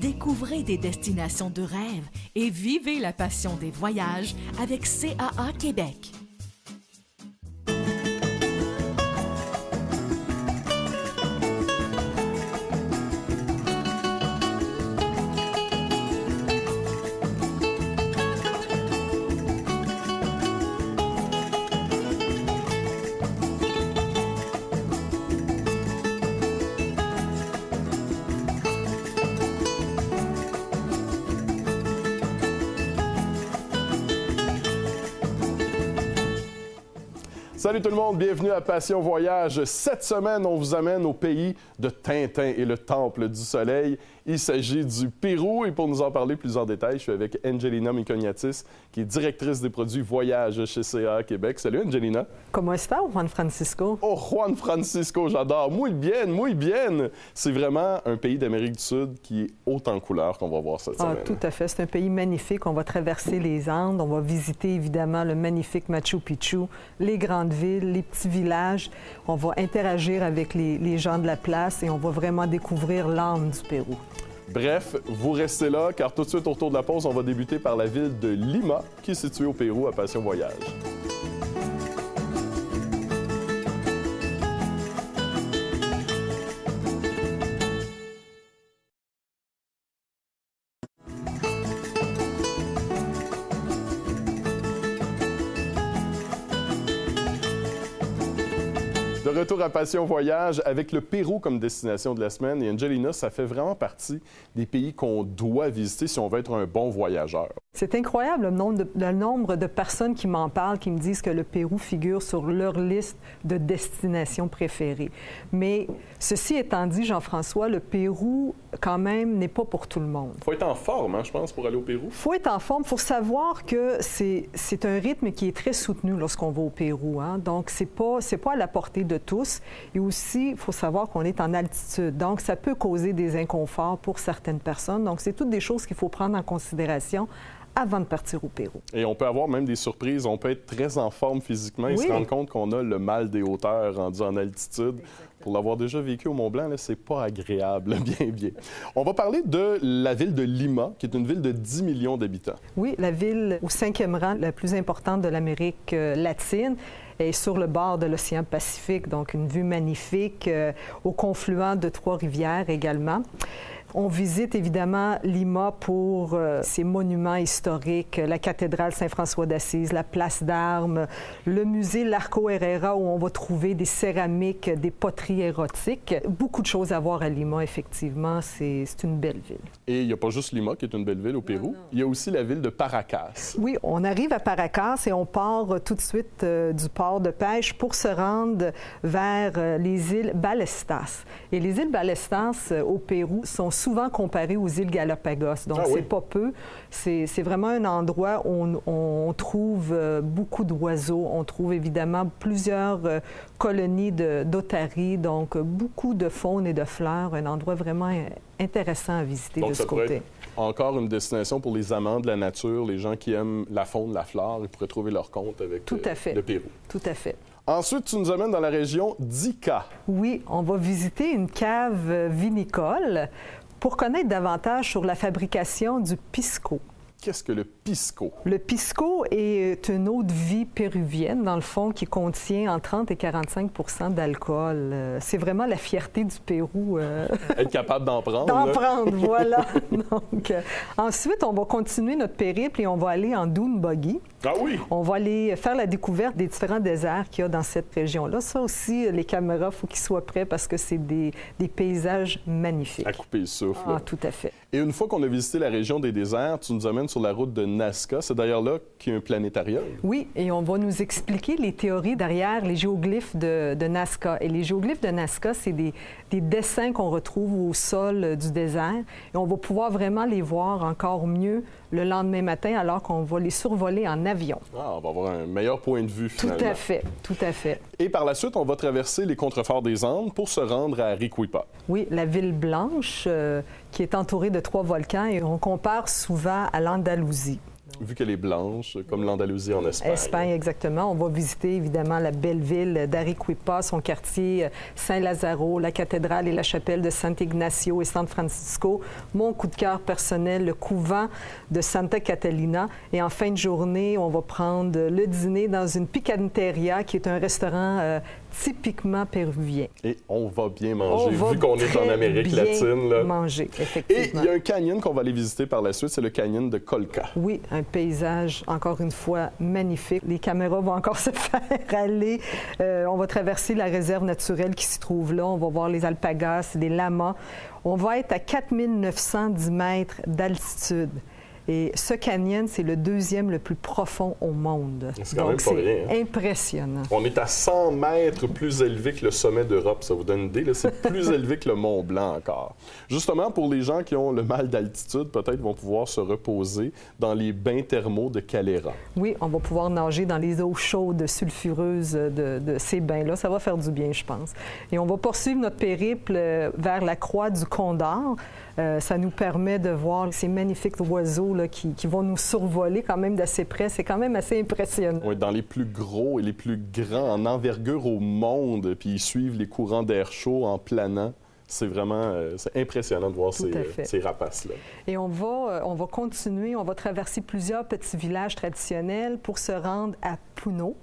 Découvrez des destinations de rêve et vivez la passion des voyages avec CAA Québec. Salut tout le monde, bienvenue à Passion Voyage. Cette semaine, on vous amène au pays de Tintin et le Temple du Soleil. Il s'agit du Pérou et pour nous en parler plus en détail, je suis avec Angelina Miconiatis, qui est directrice des produits voyage chez CAA Québec. Salut Angelina. Comment está, Juan Francisco? Oh, Juan Francisco, j'adore. Muy bien, muy bien. C'est vraiment un pays d'Amérique du Sud qui est haut en couleur qu'on va voir cette semaine. Tout à fait. C'est un pays magnifique. On va traverser les Andes. On va visiter évidemment le magnifique Machu Picchu, les grandes villes, les petits villages. On va interagir avec les gens de la place et on va vraiment découvrir l'âme du Pérou. Bref, vous restez là, car tout de suite, au retour de la pause, on va débuter par la ville de Lima, qui est située au Pérou à Passion Voyage. De retour à Passion Voyage avec le Pérou comme destination de la semaine. Et Angelina, ça fait vraiment partie des pays qu'on doit visiter si on veut être un bon voyageur. C'est incroyable le nombre de personnes qui m'en parlent, qui me disent que le Pérou figure sur leur liste de destinations préférées. Mais ceci étant dit, Jean-François, le Pérou, quand même, n'est pas pour tout le monde. Il faut être en forme, je pense, pour aller au Pérou. Il faut être en forme. Il faut savoir que c'est un rythme qui est très soutenu lorsqu'on va au Pérou. Donc, c'est pas à la portée de tous. Et aussi, il faut savoir qu'on est en altitude. Donc, ça peut causer des inconforts pour certaines personnes. Donc, c'est toutes des choses qu'il faut prendre en considération avant de partir au Pérou. Et on peut avoir même des surprises. On peut être très en forme physiquement et se rendre compte qu'on a le mal des hauteurs rendu en altitude. Pour l'avoir déjà vécu au Mont-Blanc, c'est pas agréable, bien. On va parler de la ville de Lima, qui est une ville de 10 millions d'habitants. Oui, la ville au 5e rang, la plus importante de l'Amérique latine, est sur le bord de l'océan Pacifique, donc une vue magnifique, au confluent de 3 rivières également. On visite évidemment Lima pour ses monuments historiques, la cathédrale Saint-François d'Assise, la place d'Armes, le musée Larco Herrera où on va trouver des céramiques, des poteries érotiques. Beaucoup de choses à voir à Lima, effectivement. C'est une belle ville. Et il n'y a pas juste Lima qui est une belle ville au Pérou. Non. Il y a aussi la ville de Paracas. Oui, on arrive à Paracas et on part tout de suite du port de pêche pour se rendre vers les îles Ballestas. Et les îles Ballestas au Pérou sont souvent comparées aux îles Galapagos. Donc, c'est pas peu. C'est vraiment un endroit où on trouve beaucoup d'oiseaux. On trouve évidemment plusieurs colonies d'otaries, donc beaucoup de faune et de fleurs. Un endroit vraiment intéressant à visiter de ce côté. Encore une destination pour les amants de la nature, les gens qui aiment la faune, la flore. Ils pourraient trouver leur compte avec le Pérou. Tout à fait. Ensuite, tu nous amènes dans la région d'Ica. Oui, on va visiter une cave vinicole pour connaître davantage sur la fabrication du pisco. Qu'est-ce que le pisco? Le pisco est une eau de vie péruvienne, dans le fond, qui contient entre 30 et 45 % d'alcool. C'est vraiment la fierté du Pérou. Être capable d'en prendre. D'en prendre, voilà. Donc, ensuite, on va continuer notre périple et on va aller en dune buggy. Ah oui? On va aller faire la découverte des différents déserts qu'il y a dans cette région-là. Ça aussi, les caméras, il faut qu'ils soient prêts parce que c'est des paysages magnifiques. À couper le souffle. Ah, tout à fait. Et une fois qu'on a visité la région des déserts, tu nous amènes sur la route de Nazca. C'est d'ailleurs là qu'il y a un planétarium. Oui, et on va nous expliquer les théories derrière les géoglyphes de Nazca. Et les géoglyphes de Nazca, c'est des dessins qu'on retrouve au sol du désert. Et on va pouvoir vraiment les voir encore mieux le lendemain matin, alors qu'on va les survoler en avion. Ah, on va avoir un meilleur point de vue, finalement. Tout à fait, tout à fait. Et par la suite, on va traverser les contreforts des Andes pour se rendre à Arequipa. Oui, la ville blanche qui est entourée de 3 volcans et on compare souvent à l'Andalousie. Vu qu'elle est blanche, comme l'Andalousie en Espagne. Espagne, exactement. On va visiter évidemment la belle ville d'Arequipa, son quartier Saint-Lazaro, la cathédrale et la chapelle de San Ignacio et San Francisco. Mon coup de cœur personnel, le couvent de Santa Catalina. Et en fin de journée, on va prendre le dîner dans une picanteria, qui est un restaurant typiquement péruvien. Et on va bien manger, vu qu'on est en Amérique latine. Là. Manger, effectivement. Et il y a un canyon qu'on va aller visiter par la suite, c'est le canyon de Colca. Oui, un paysage, encore une fois, magnifique. Les caméras vont encore se faire aller. On va traverser la réserve naturelle qui s'y trouve là. On va voir les alpagas, les lamas. On va être à 4910 mètres d'altitude. Et ce canyon, c'est le deuxième le plus profond au monde. C'est quand même pas rien. Hein? Impressionnant. On est à 100 mètres plus élevé que le sommet d'Europe, ça vous donne une idée. C'est plus élevé que le Mont Blanc encore. Justement, pour les gens qui ont le mal d'altitude, peut-être vont pouvoir se reposer dans les bains thermaux de Calera. Oui, on va pouvoir nager dans les eaux chaudes, sulfureuses de ces bains-là. Ça va faire du bien, je pense. Et on va poursuivre notre périple vers la croix du Condor. Ça nous permet de voir ces magnifiques oiseaux là, qui vont nous survoler quand même d'assez près. C'est quand même assez impressionnant. Oui, dans les plus gros et les plus grands en envergure au monde, puis ils suivent les courants d'air chaud en planant. C'est vraiment c'est impressionnant de voir ces rapaces-là. Et on va continuer, on va traverser plusieurs petits villages traditionnels pour se rendre à Puno,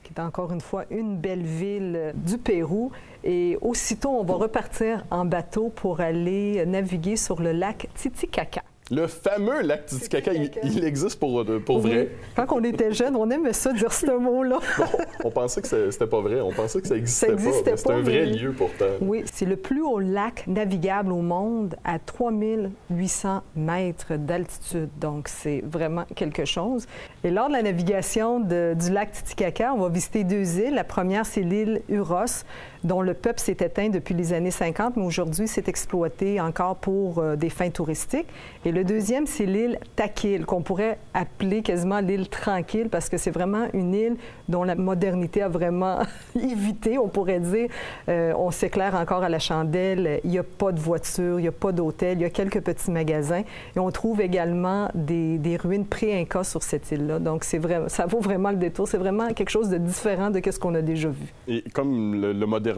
qui est encore une fois une belle ville du Pérou. Et aussitôt, on va repartir en bateau pour aller naviguer sur le lac Titicaca. Le fameux lac Titicaca, il existe pour vrai. Quand on était jeune, on aimait ça, dire ce mot-là. Bon, on pensait que c'était pas vrai, on pensait que ça existait pas. C'est un vrai lieu pourtant. Oui, c'est le plus haut lac navigable au monde à 3800 mètres d'altitude. Donc, c'est vraiment quelque chose. Et lors de la navigation du lac Titicaca, on va visiter deux îles. La première, c'est l'île Uros, dont le peuple s'est éteint depuis les années 50, mais aujourd'hui, c'est exploité encore pour des fins touristiques. Et le deuxième, c'est l'île Takil, qu'on pourrait appeler quasiment l'île tranquille, parce que c'est vraiment une île dont la modernité a vraiment évité, on pourrait dire. On s'éclaire encore à la chandelle, il n'y a pas de voiture, il n'y a pas d'hôtel, il y a quelques petits magasins. Et on trouve également des ruines pré-Inca sur cette île-là. Donc, ça vaut vraiment le détour. C'est vraiment quelque chose de différent de ce qu'on a déjà vu. Et comme le modernisme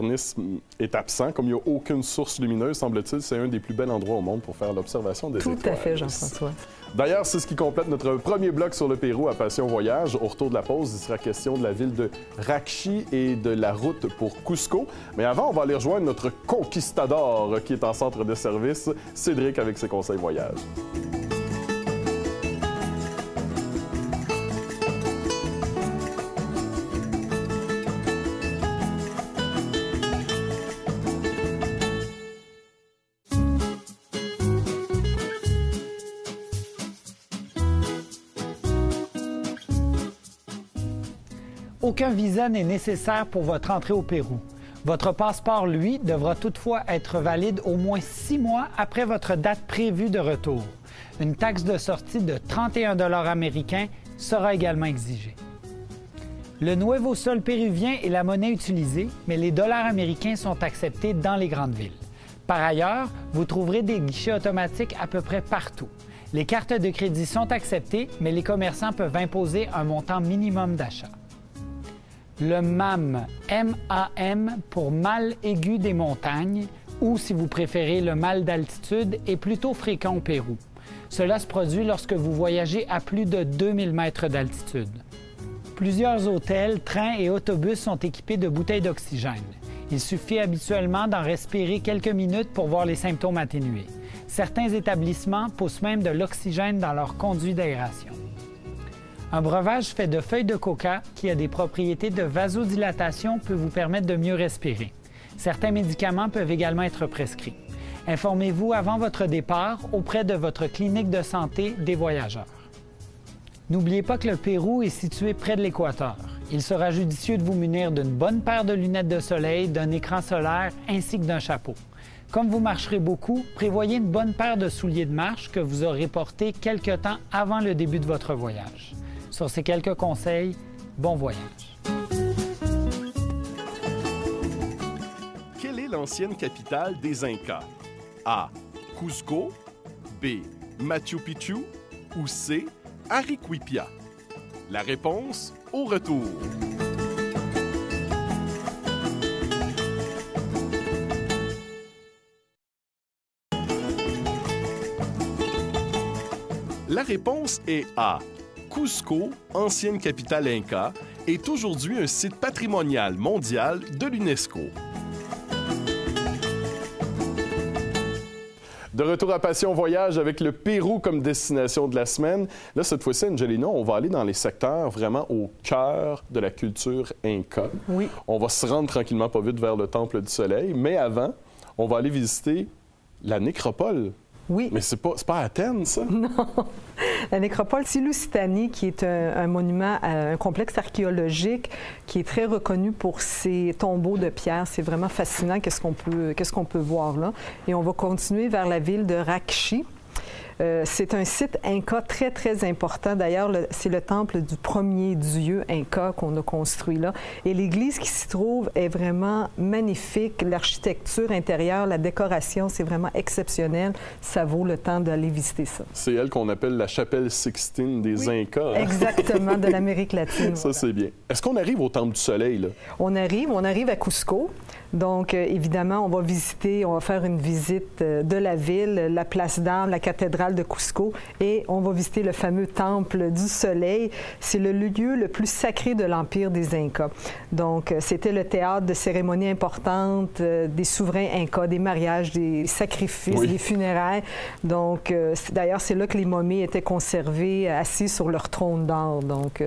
est absent, comme il n'y a aucune source lumineuse, semble-t-il, c'est un des plus bels endroits au monde pour faire l'observation des étoiles. Tout à fait, Jean-François. D'ailleurs, c'est ce qui complète notre premier bloc sur le Pérou à Passion Voyage. Au retour de la pause, il sera question de la ville de Racchi et de la route pour Cusco. Mais avant, on va aller rejoindre notre conquistador qui est en centre de service, Cédric, avec ses conseils voyage. Aucun visa n'est nécessaire pour votre entrée au Pérou. Votre passeport, lui, devra toutefois être valide au moins 6 mois après votre date prévue de retour. Une taxe de sortie de 31 $ américains sera également exigée. Le Nuevo Sol péruvien est la monnaie utilisée, mais les dollars américains sont acceptés dans les grandes villes. Par ailleurs, vous trouverez des guichets automatiques à peu près partout. Les cartes de crédit sont acceptées, mais les commerçants peuvent imposer un montant minimum d'achat. Le MAM, M-A-M, pour mal aigu des montagnes, ou si vous préférez le mal d'altitude, est plutôt fréquent au Pérou. Cela se produit lorsque vous voyagez à plus de 2000 mètres d'altitude. Plusieurs hôtels, trains et autobus sont équipés de bouteilles d'oxygène. Il suffit habituellement d'en respirer quelques minutes pour voir les symptômes atténués. Certains établissements poussent même de l'oxygène dans leur conduit d'aération. Un breuvage fait de feuilles de coca qui a des propriétés de vasodilatation peut vous permettre de mieux respirer. Certains médicaments peuvent également être prescrits. Informez-vous avant votre départ auprès de votre clinique de santé des voyageurs. N'oubliez pas que le Pérou est situé près de l'équateur. Il sera judicieux de vous munir d'une bonne paire de lunettes de soleil, d'un écran solaire ainsi que d'un chapeau. Comme vous marcherez beaucoup, prévoyez une bonne paire de souliers de marche que vous aurez portés quelque temps avant le début de votre voyage. Sur ces quelques conseils, bon voyage. Quelle est l'ancienne capitale des Incas? A. Cusco. B. Machu Picchu. Ou C. Arequipa? La réponse au retour. La réponse est A. Cusco, ancienne capitale inca, est aujourd'hui un site patrimonial mondial de l'UNESCO. De retour à Passion Voyage avec le Pérou comme destination de la semaine. Là, cette fois-ci, Angelina, on va aller dans les secteurs vraiment au cœur de la culture inca. Oui. On va se rendre tranquillement pas vite vers le Temple du Soleil, mais avant, on va aller visiter la nécropole. Oui. Mais c'est pas à Athènes, ça? Non. La nécropole Silustani, qui est un monument, un complexe archéologique qui est très reconnu pour ses tombeaux de pierre. C'est vraiment fascinant qu'est-ce qu'on peut voir là. Et on va continuer vers la ville de Rakchi. C'est un site inca très, très important. D'ailleurs, c'est le temple du premier dieu inca qu'on a construit là. Et l'église qui s'y trouve est vraiment magnifique. L'architecture intérieure, la décoration, c'est vraiment exceptionnel. Ça vaut le temps d'aller visiter ça. C'est elle qu'on appelle la chapelle Sixtine des Incas. Hein? Exactement, de l'Amérique latine. Ça, c'est bien. Est-ce qu'on arrive au Temple du Soleil, là? On arrive à Cusco. Donc, évidemment, on va faire une visite de la ville, la place d'Armes, la cathédrale de Cusco, et on va visiter le fameux Temple du Soleil. C'est le lieu le plus sacré de l'Empire des Incas. Donc, c'était le théâtre de cérémonies importantes, des souverains incas, des mariages, des sacrifices, des funérailles. Donc, d'ailleurs, c'est là que les momies étaient conservées, assises sur leur trône d'or. Donc,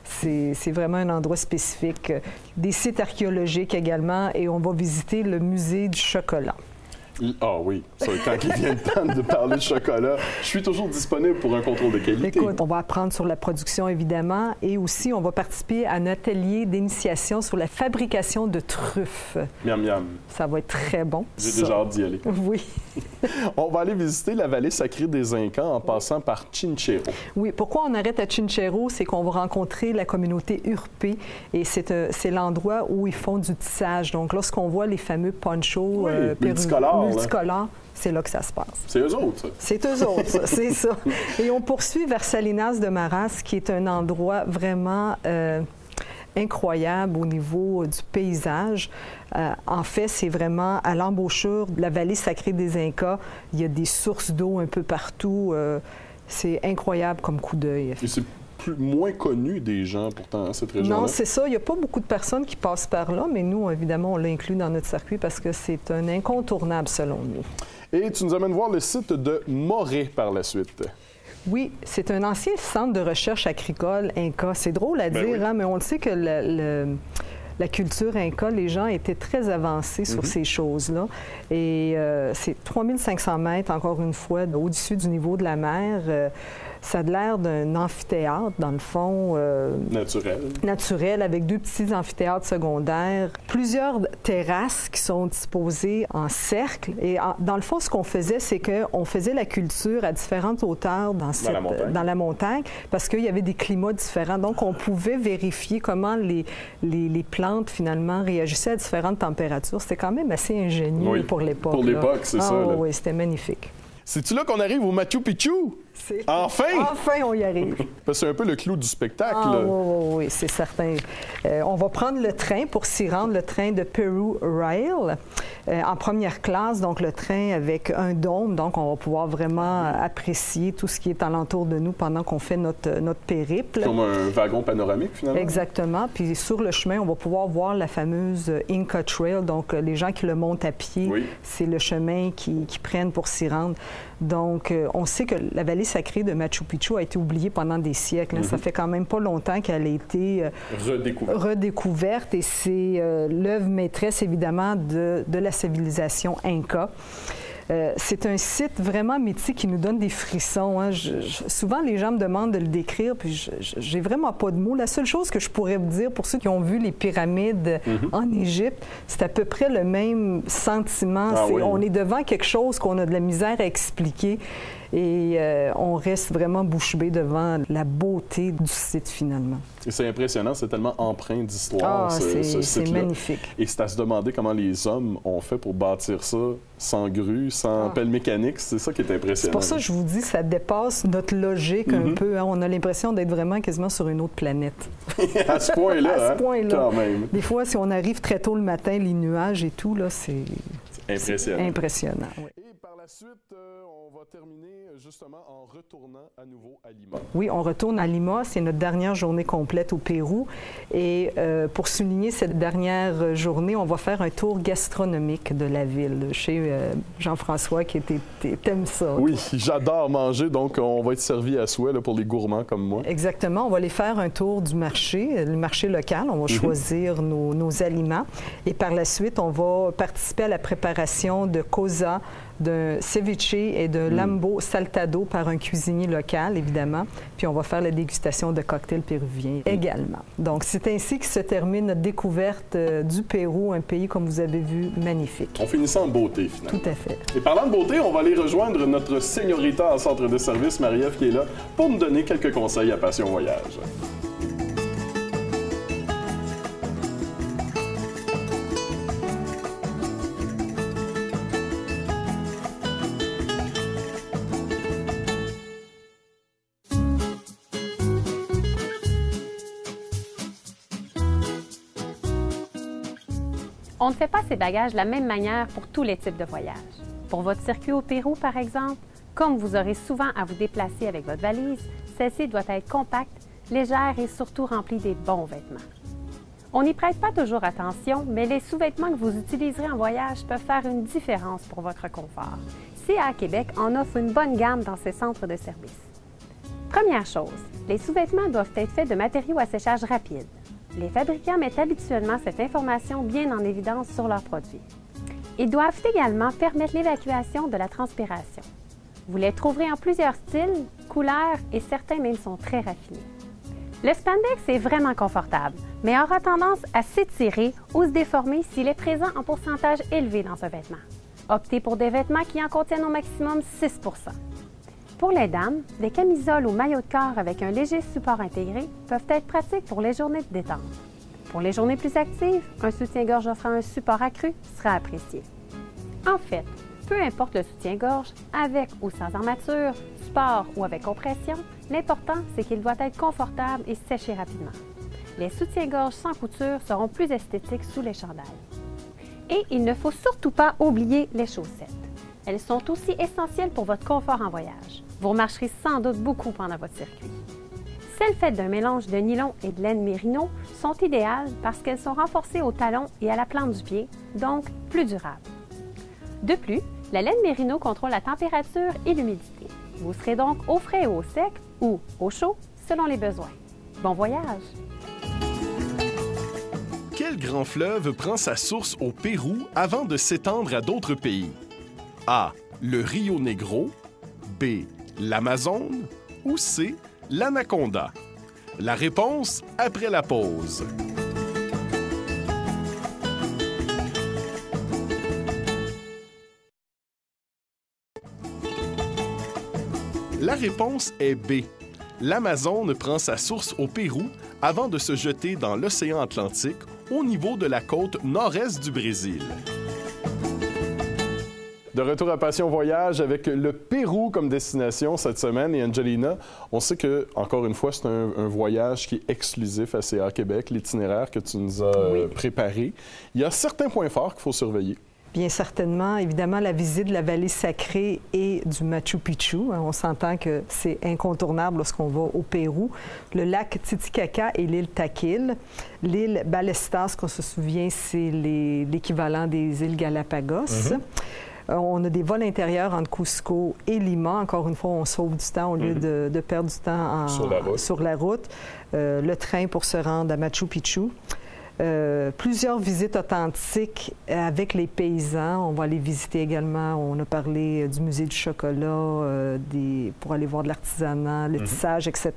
c'est vraiment un endroit spécifique. Des sites archéologiques également, et on va visiter le musée du chocolat. Ah oui, ça, quand il vient le temps de parler de chocolat, je suis toujours disponible pour un contrôle de qualité. Écoute, on va apprendre sur la production, évidemment, et aussi, on va participer à un atelier d'initiation sur la fabrication de truffes. Miam, miam. Ça va être très bon. J'ai déjà hâte d'y aller. Oui. On va aller visiter la vallée sacrée des Incas en passant par Chinchero. Oui, pourquoi on arrête à Chinchero? C'est qu'on va rencontrer la communauté Urpé, et c'est l'endroit où ils font du tissage. Donc, lorsqu'on voit les fameux ponchos multicolores, c'est là que ça se passe. C'est eux autres, ça. C'est eux autres, ça, c'est ça. Et on poursuit vers Salinas de Maras, qui est un endroit vraiment incroyable au niveau du paysage. En fait, c'est vraiment à l'embouchure de la vallée sacrée des Incas. Il y a des sources d'eau un peu partout. C'est incroyable comme coup d'œil. Et c'est moins connu des gens, pourtant, cette région-là. Non, c'est ça. Il n'y a pas beaucoup de personnes qui passent par là, mais nous, évidemment, on l'a inclus dans notre circuit parce que c'est un incontournable, selon nous. Et tu nous amènes voir le site de Morée par la suite. Oui, c'est un ancien centre de recherche agricole inca. C'est drôle à dire, hein, mais on le sait que la culture inca, les gens étaient très avancés sur ces choses-là. Et c'est 3500 mètres, encore une fois, au-dessus du niveau de la mer. Ça a l'air d'un amphithéâtre, dans le fond. Naturel, avec 2 petits amphithéâtres secondaires. Plusieurs terrasses qui sont disposées en cercle. Et dans le fond, ce qu'on faisait, c'est qu'on faisait la culture à différentes hauteurs dans la montagne, parce qu'il y avait des climats différents. Donc, on pouvait vérifier comment les plantes, finalement, réagissaient à différentes températures. C'était quand même assez ingénieux pour l'époque. Pour l'époque, c'est ça. Là. Oui, c'était magnifique. C'est-tu là qu'on arrive au Machu Picchu? Enfin! Enfin, on y arrive. C'est un peu le clou du spectacle. Oui, c'est certain. On va prendre le train pour s'y rendre, le train de Peru Rail, en première classe, donc le train avec un dôme. Donc, on va pouvoir vraiment apprécier tout ce qui est alentour de nous pendant qu'on fait notre périple. Comme un wagon panoramique, finalement. Exactement. Puis sur le chemin, on va pouvoir voir la fameuse Inca Trail. Donc, les gens qui le montent à pied, c'est le chemin qu'ils prennent pour s'y rendre. Donc, on sait que la vallée sacrée de Machu Picchu a été oubliée pendant des siècles. Ça fait quand même pas longtemps qu'elle a été redécouverte et c'est l'œuvre maîtresse, évidemment, de la civilisation Inca. C'est un site vraiment mythique qui nous donne des frissons. Hein. Souvent, les gens me demandent de le décrire, puis j'ai vraiment pas de mots. La seule chose que je pourrais vous dire, pour ceux qui ont vu les pyramides en Égypte, c'est à peu près le même sentiment. On est devant quelque chose qu'on a de la misère à expliquer. Et on reste vraiment bouche bée devant la beauté du site, finalement. Et c'est impressionnant, c'est tellement empreint d'histoire, ce site-là. C'est magnifique. Et c'est à se demander comment les hommes ont fait pour bâtir ça sans grue, sans pelle mécanique. C'est ça qui est impressionnant. C'est pour ça que je vous dis, ça dépasse notre logique un peu. Hein. On a l'impression d'être vraiment quasiment sur une autre planète. À ce point-là, à ce point-là. Quand même. Des fois, si on arrive très tôt le matin, les nuages et tout, là, c'est impressionnant. Impressionnant, oui. Et par la suite, on va terminer justement en retournant à nouveau à Lima. Oui, on retourne à Lima. C'est notre dernière journée complète au Pérou. Et pour souligner cette dernière journée, on va faire un tour gastronomique de la ville chez Jean-François qui t'aimes ça. Oui, j'adore manger, donc on va être servi à souhait là, pour les gourmands comme moi. Exactement. On va aller faire un tour du marché, le marché local. On va choisir nos aliments. Et par la suite, on va participer à la préparation de cosa, d'un ceviche et de lambo saltado par un cuisinier local, évidemment. Puis on va faire la dégustation de cocktails péruviens également. Donc, c'est ainsi que se termine notre découverte du Pérou, un pays, comme vous avez vu, magnifique. On finit ça en beauté, finalement. Tout à fait. Et parlant de beauté, on va aller rejoindre notre señorita en centre de service, Marie-Ève, qui est là pour nous donner quelques conseils à Passion Voyage. On ne fait pas ses bagages de la même manière pour tous les types de voyages. Pour votre circuit au Pérou, par exemple, comme vous aurez souvent à vous déplacer avec votre valise, celle-ci doit être compacte, légère et surtout remplie des bons vêtements. On n'y prête pas toujours attention, mais les sous-vêtements que vous utiliserez en voyage peuvent faire une différence pour votre confort. CA Québec en offre une bonne gamme dans ses centres de service. Première chose, les sous-vêtements doivent être faits de matériaux à séchage rapide. Les fabricants mettent habituellement cette information bien en évidence sur leurs produits. Ils doivent également permettre l'évacuation de la transpiration. Vous les trouverez en plusieurs styles, couleurs et certains même sont très raffinés. Le spandex est vraiment confortable, mais aura tendance à s'étirer ou se déformer s'il est présent en pourcentage élevé dans un vêtement. Optez pour des vêtements qui en contiennent au maximum 6 %. Pour les dames, des camisoles ou maillots de corps avec un léger support intégré peuvent être pratiques pour les journées de détente. Pour les journées plus actives, un soutien-gorge offrant un support accru sera apprécié. En fait, peu importe le soutien-gorge, avec ou sans armature, sport ou avec compression, l'important, c'est qu'il doit être confortable et sécher rapidement. Les soutiens-gorge sans couture seront plus esthétiques sous les chandails. Et il ne faut surtout pas oublier les chaussettes. Elles sont aussi essentielles pour votre confort en voyage. Vous remarcherez sans doute beaucoup pendant votre circuit. Celles faites d'un mélange de nylon et de laine mérino sont idéales parce qu'elles sont renforcées au talon et à la plante du pied, donc plus durables. De plus, la laine mérino contrôle la température et l'humidité. Vous serez donc au frais ou au sec ou au chaud selon les besoins. Bon voyage! Quel grand fleuve prend sa source au Pérou avant de s'étendre à d'autres pays? A. Le Rio Negro. B. L'Amazone. Ou C. L'Anaconda. La réponse après la pause. La réponse est B. L'Amazone prend sa source au Pérou avant de se jeter dans l'océan Atlantique au niveau de la côte nord-est du Brésil. De retour à Passion Voyage avec le Pérou comme destination cette semaine. Et Angelina, on sait que, encore une fois, c'est un voyage qui est exclusif à CA Québec, l'itinéraire que tu nous as préparé. Il y a certains points forts qu'il faut surveiller. Bien certainement. Évidemment, la visite de la vallée sacrée et du Machu Picchu. On s'entend que c'est incontournable lorsqu'on va au Pérou. Le lac Titicaca et l'île Taquil. L'île Ballestas, qu'on se souvient, c'est l'équivalent des îles Galapagos. On a des vols intérieurs entre Cusco et Lima. Encore une fois, on sauve du temps au lieu de perdre du temps sur la route. Le train pour se rendre à Machu Picchu. Plusieurs visites authentiques avec les paysans. On va aller visiter également, on a parlé du musée du chocolat, pour aller voir de l'artisanat, le tissage, etc.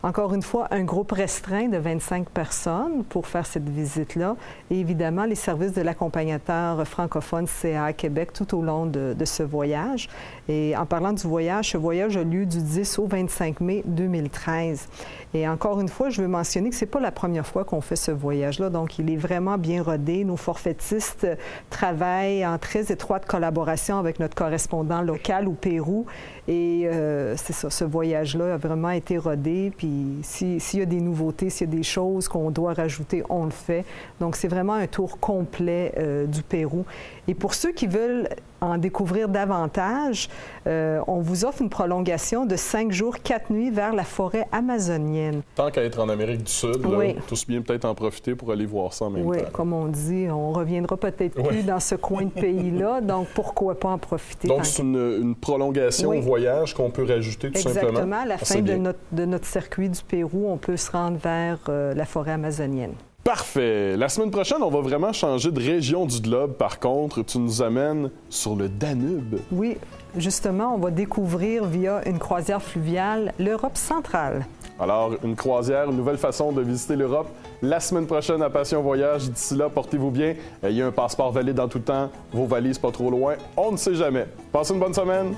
Encore une fois, un groupe restreint de 25 personnes pour faire cette visite-là. Et évidemment, les services de l'accompagnateur francophone CAA Québec tout au long de ce voyage. Et en parlant du voyage, ce voyage a lieu du 10 au 25 mai 2013. Et encore une fois, je veux mentionner que ce n'est pas la première fois qu'on fait ce voyage-là, donc il est vraiment bien rodé. Nos forfaitistes travaillent en très étroite collaboration avec notre correspondant local au Pérou. Et c'est ça, ce voyage-là a vraiment été rodé. Puis s'il y a des nouveautés, s'il y a des choses qu'on doit rajouter, on le fait. Donc c'est vraiment un tour complet du Pérou. Et pour ceux qui veulent en découvrir davantage, on vous offre une prolongation de 5 jours, 4 nuits vers la forêt amazonienne. Tant qu'à être en Amérique du Sud, oui. Là, tous bien peut-être en profiter pour aller voir ça en même temps. Oui, comme on dit, on reviendra peut-être plus dans ce coin de pays-là, donc pourquoi pas en profiter? Donc c'est une prolongation au voyage qu'on peut rajouter tout simplement? Exactement. À la fin de notre circuit du Pérou, on peut se rendre vers la forêt amazonienne. Parfait. La semaine prochaine, on va vraiment changer de région du globe. Par contre, tu nous amènes sur le Danube. Oui, justement, on va découvrir via une croisière fluviale l'Europe centrale. Alors, une croisière, une nouvelle façon de visiter l'Europe. La semaine prochaine à Passion Voyage. D'ici là, portez-vous bien. Ayez un passeport valide dans tout le temps. Vos valises pas trop loin. On ne sait jamais. Passez une bonne semaine.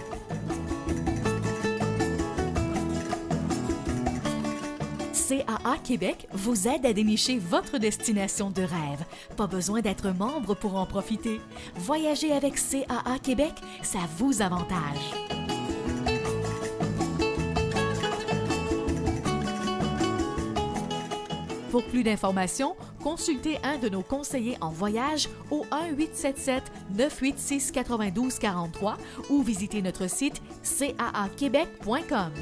CAA Québec vous aide à dénicher votre destination de rêve. Pas besoin d'être membre pour en profiter. Voyager avec CAA Québec, ça vous avantage. Pour plus d'informations, consultez un de nos conseillers en voyage au 1-877-986-9243 ou visitez notre site caaquebec.com.